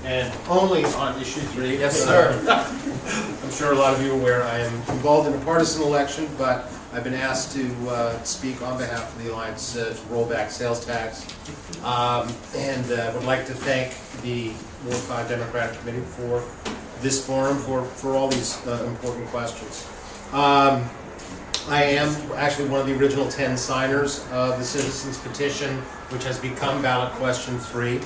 and only on issue 3. Yes, sir. I'm sure a lot of you are aware I am involved in a partisan election, but I've been asked to speak on behalf of the Alliance to roll back sales tax, and would like to thank the Ward 5 Democratic Committee for this forum, for all these important questions. I am actually one of the original 10 signers of the citizens petition, which has become ballot question 3.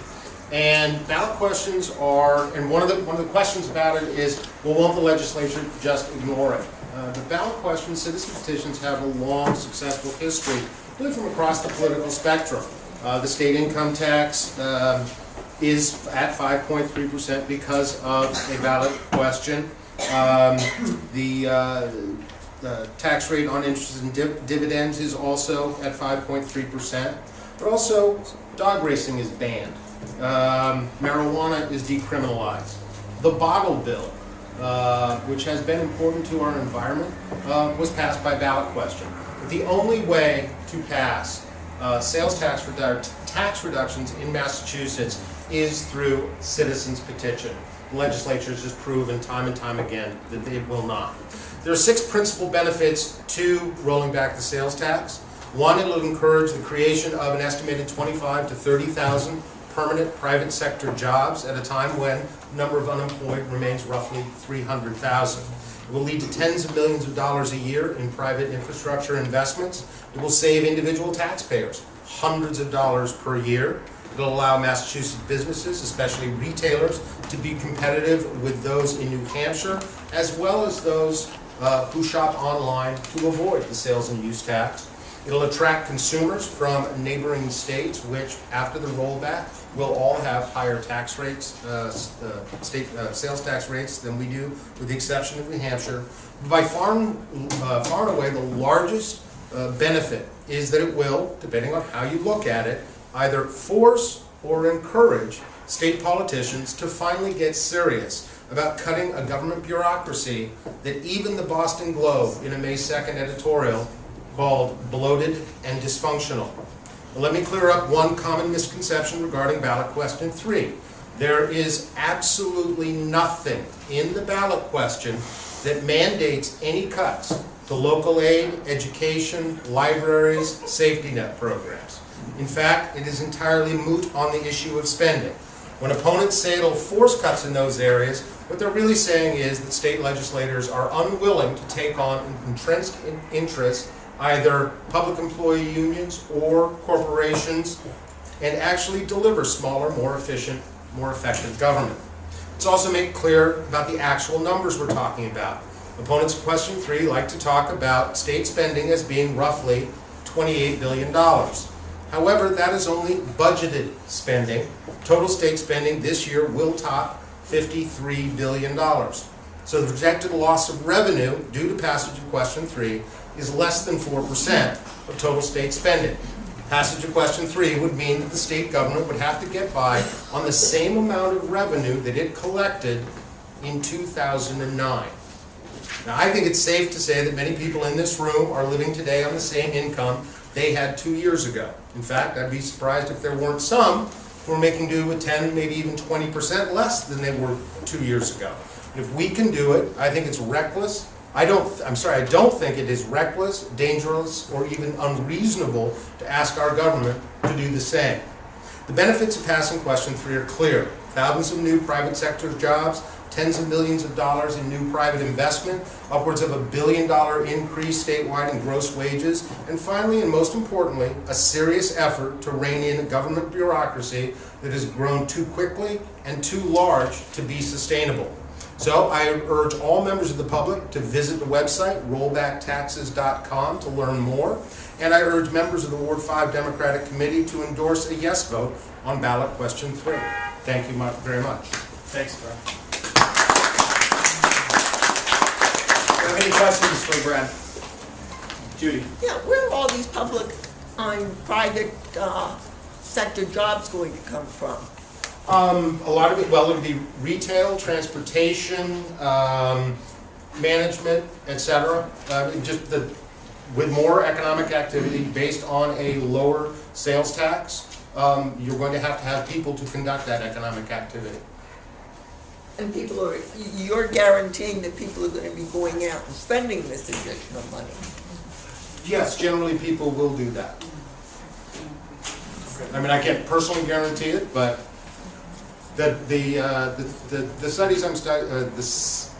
And ballot questions are, and one of the questions about it is, well, won't the legislature just ignore it? The ballot questions, citizen petitions, have a long, successful history, really from across the political spectrum. The state income tax is at 5.3% because of a ballot question. The tax rate on interest and dividends is also at 5.3%, but also dog racing is banned. Marijuana is decriminalized. The bottle bill, which has been important to our environment, was passed by ballot question. But the only way to pass sales tax reductions in Massachusetts is through citizens petition. The legislature has just proven time and time again that it will not. There are 6 principal benefits to rolling back the sales tax. 1, it will encourage the creation of an estimated 25,000 to 30,000 permanent private sector jobs at a time when the number of unemployed remains roughly 300,000. It will lead to tens of millions of dollars a year in private infrastructure investments. It will save individual taxpayers hundreds of dollars per year. It will allow Massachusetts businesses, especially retailers, to be competitive with those in New Hampshire, as well as those who shop online to avoid the sales and use tax. It'll attract consumers from neighboring states, which, after the rollback, will all have higher tax rates, state sales tax rates than we do, with the exception of New Hampshire. By far and away, the largest benefit is that it will, depending on how you look at it, either force or encourage state politicians to finally get serious about cutting a government bureaucracy that even the Boston Globe, in a May 2nd editorial, called bloated and dysfunctional. Now, let me clear up one common misconception regarding ballot question 3. There is absolutely nothing in the ballot question that mandates any cuts to local aid, education, libraries, safety net programs. In fact, it is entirely moot on the issue of spending. When opponents say it'll force cuts in those areas, what they're really saying is that state legislators are unwilling to take on entrenched interests, either public employee unions or corporations, and actually deliver smaller, more efficient, more effective government. Let's also make clear about the actual numbers we're talking about. Opponents of question 3 like to talk about state spending as being roughly $28 billion. However, that is only budgeted spending. Total state spending this year will top $53 billion. So the projected loss of revenue due to passage of question 3 is less than 4% of total state spending. Passage of question 3 would mean that the state government would have to get by on the same amount of revenue that it collected in 2009. Now, I think it's safe to say that many people in this room are living today on the same income they had 2 years ago. In fact, I'd be surprised if there weren't some who are making do with 10, maybe even 20% less than they were 2 years ago. If we can do it, I think it's reckless. I don't think it is reckless, dangerous, or even unreasonable to ask our government to do the same. The benefits of passing question 3 are clear. Thousands of new private sector jobs, tens of millions of dollars in new private investment, upwards of $1 billion increase statewide in gross wages, and finally, and most importantly, a serious effort to rein in a government bureaucracy that has grown too quickly and too large to be sustainable. So I urge all members of the public to visit the website, rollbacktaxes.com, to learn more. And I urge members of the Ward 5 Democratic Committee to endorse a yes vote on ballot question 3. Thank you very much. Thanks, Brad. Do you have any questions for Brad? Judy? Yeah, where are all these public and private sector jobs going to come from? A lot of it, well, it would be retail, transportation, management, etc. With more economic activity based on a lower sales tax, you're going to have people to conduct that economic activity. And people are, you're guaranteeing that people are gonna be going out and spending this additional money. Yes, generally people will do that. I mean, I can't personally guarantee it, but the studies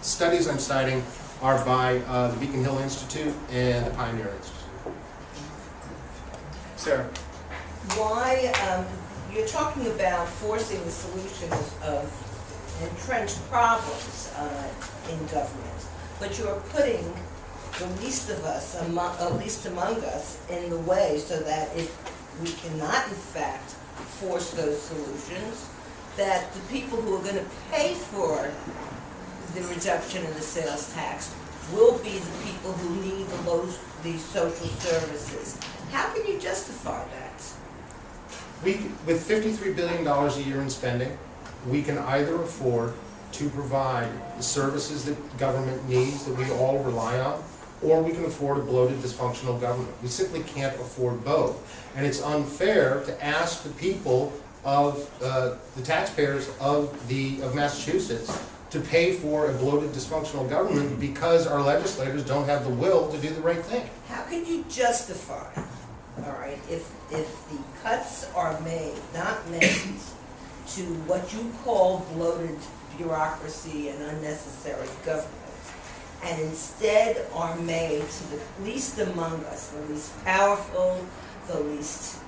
studies I'm citing are by the Beacon Hill Institute and the Pioneer Institute. Sarah? Why, you're talking about forcing the solutions of entrenched problems in government, but you're putting the least of us, least among us, in the way so that if we cannot in fact force those solutions, that the people who are going to pay for the reduction in the sales tax will be the people who need the social services. How can you justify that? With $53 billion a year in spending, we can either afford to provide the services that government needs, that we all rely on, or we can afford a bloated, dysfunctional government. We simply can't afford both. And it's unfair to ask the people of the taxpayers of Massachusetts to pay for a bloated, dysfunctional government because our legislators don't have the will to do the right thing. How can you justify, all right, if the cuts are made, not made, to what you call bloated bureaucracy and unnecessary government, and instead are made to the least among us, the least powerful, the least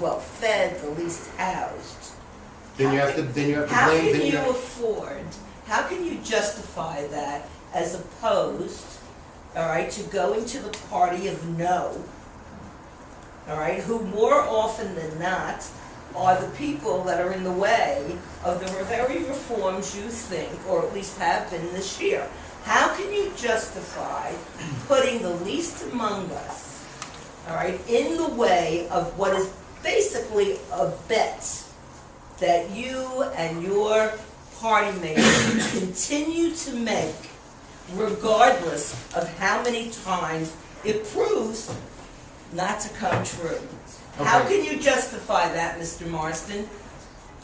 well-fed, the least housed. Then you have to blame. How can you justify that as opposed, all right, to going to the party of no, all right, who more often than not are the people that are in the way of the very reforms you think, or at least have been this year? How can you justify putting the least among us, all right, in the way of what is basically a bet that you and your party mates continue to make, regardless of how many times it proves not to come true? How can you justify that, Mr. Marston?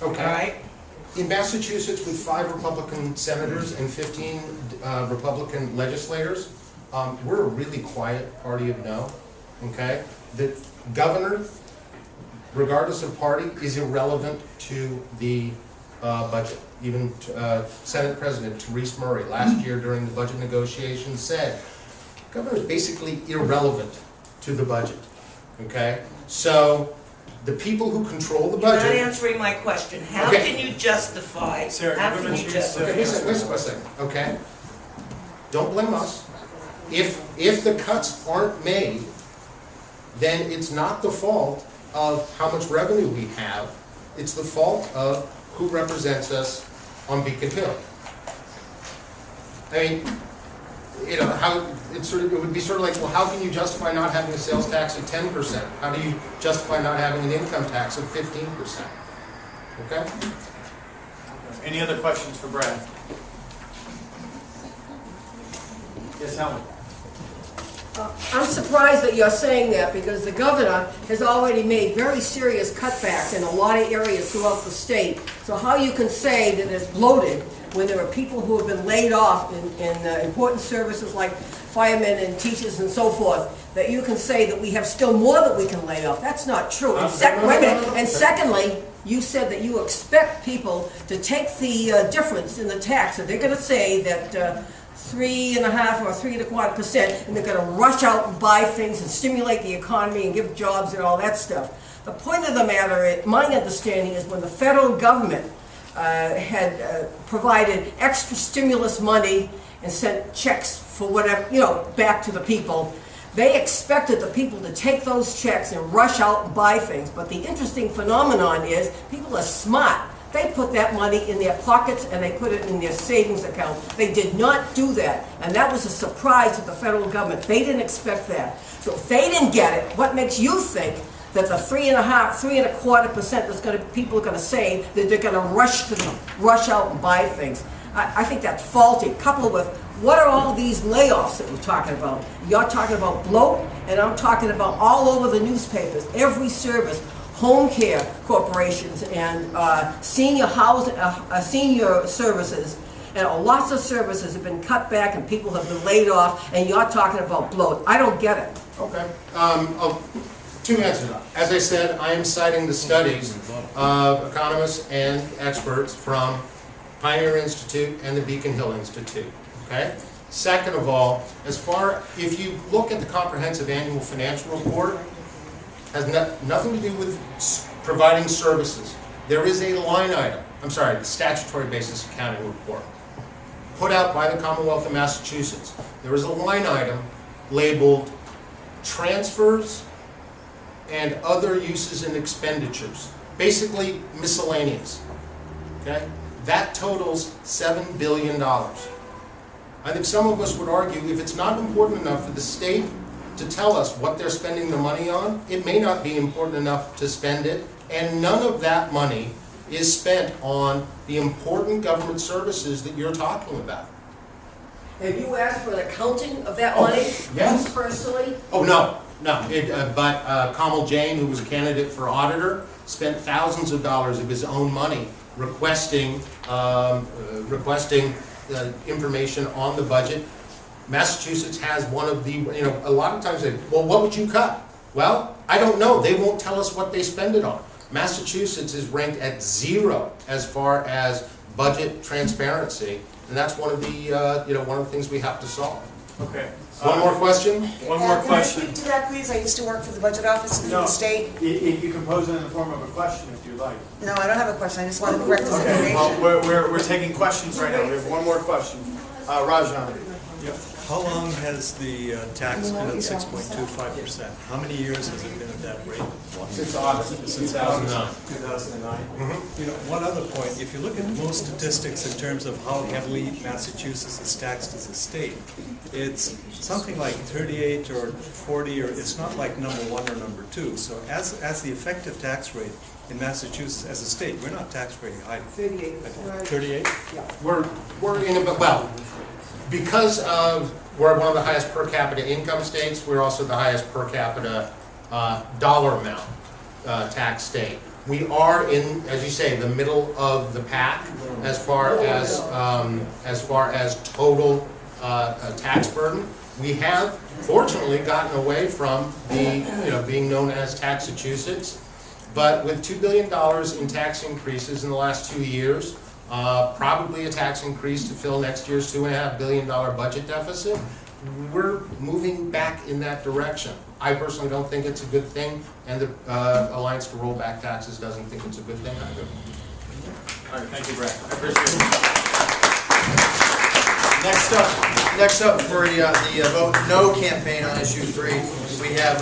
Okay. All right? In Massachusetts, with 5 Republican senators and 15 Republican legislators, we're a really quiet party of no, okay? The governor, regardless of party, is irrelevant to the budget. Even Senate President Therese Murray last year during the budget negotiations said, governor is basically irrelevant to the budget, okay? So the people who control the budget... You're not answering my question. How can you justify... Sarah, how can you justify... Okay, wait a second, okay? Don't blame us. If the cuts aren't made, then it's not the fault of how much revenue we have. It's the fault of who represents us on Beacon Hill. I mean, you know, it would be sort of like, well, how can you justify not having a sales tax of 10%? How do you justify not having an income tax of 15%? Okay? Any other questions for Brad? Yes, Helen? I'm surprised that you're saying that because the governor has already made very serious cutbacks in a lot of areas throughout the state. So how you can say that it's bloated when there are people who have been laid off in important services like firemen and teachers and so forth, that you can say that we have still more that we can lay off. That's not true. And secondly, you said that you expect people to take the difference in the tax. So they're going to say that 3.5% or 3.25%, and they're going to rush out and buy things and stimulate the economy and give jobs and all that stuff. The point of the matter, my understanding, is when the federal government had provided extra stimulus money and sent checks for whatever, you know, back to the people, they expected the people to take those checks and rush out and buy things. But the interesting phenomenon is people are smart. They put that money in their pockets and they put it in their savings account. They did not do that. And that was a surprise to the federal government. They didn't expect that. So if they didn't get it, what makes you think that the 3.25% that's going to, people are going to save, that they're going to rush out and buy things? I think that's faulty. Coupled with, what are all these layoffs that we're talking about? You're talking about bloat, and I'm talking about all over the newspapers, every service. home care corporations and senior housing, senior services, and lots of services have been cut back and people have been laid off, and you're talking about bloat. I don't get it. Okay. Two answers. As I said, I am citing the studies of economists and experts from Pioneer Institute and the Beacon Hill Institute. Okay? Second of all, if you look at the comprehensive annual financial report, has nothing to do with providing services. There is a line item, the statutory basis accounting report, put out by the Commonwealth of Massachusetts. There is a line item labeled transfers and other uses and expenditures, basically miscellaneous. Okay? That totals $7 billion. I think some of us would argue if it's not important enough for the state to tell us what they're spending the money on, it may not be important enough to spend it, and none of that money is spent on the important government services that you're talking about. Have you asked for an accounting of that money? Yes. You personally? Oh, no. But Kamal Jain, who was a candidate for auditor, spent thousands of dollars of his own money requesting information on the budget. Massachusetts has one of the, a lot of times they, well, what would you cut? Well, I don't know. They won't tell us what they spend it on. Massachusetts is ranked at 0 as far as budget transparency, and that's one of the, one of the things we have to solve. Okay. One more question? One more Can I question. speak to that, please? I used to work for the budget office in the No, state. you can pose it in the form of a question if you'd like. No, I don't have a question. I just want to correct this Okay, information. well, we're taking questions right now. We have one more question. Rajan. How long has the tax been at 6.25%? How many years has it been at that rate? Since August 2009. 2009. One other point, if you look at most statistics in terms of how heavily Massachusetts is taxed as a state, it's something like 38 or 40, or it's not like number 1 or number 2. So as the effective tax rate in Massachusetts as a state, we're not taxed very high. 38. 38? We're in a, well, because we're one of the highest per capita income states, we're also the highest per capita dollar amount tax state. We are in, as you say, the middle of the pack as far as total tax burden. We have fortunately gotten away from the being known as Taxachusetts, but with $2 billion in tax increases in the last 2 years, probably a tax increase to fill next year's $2.5 billion budget deficit, we're moving back in that direction. I personally don't think it's a good thing, and the Alliance to Roll Back Taxes doesn't think it's a good thing either. All right, thank you, Brad. I appreciate it. Next up for the Vote No campaign on issue 3, we have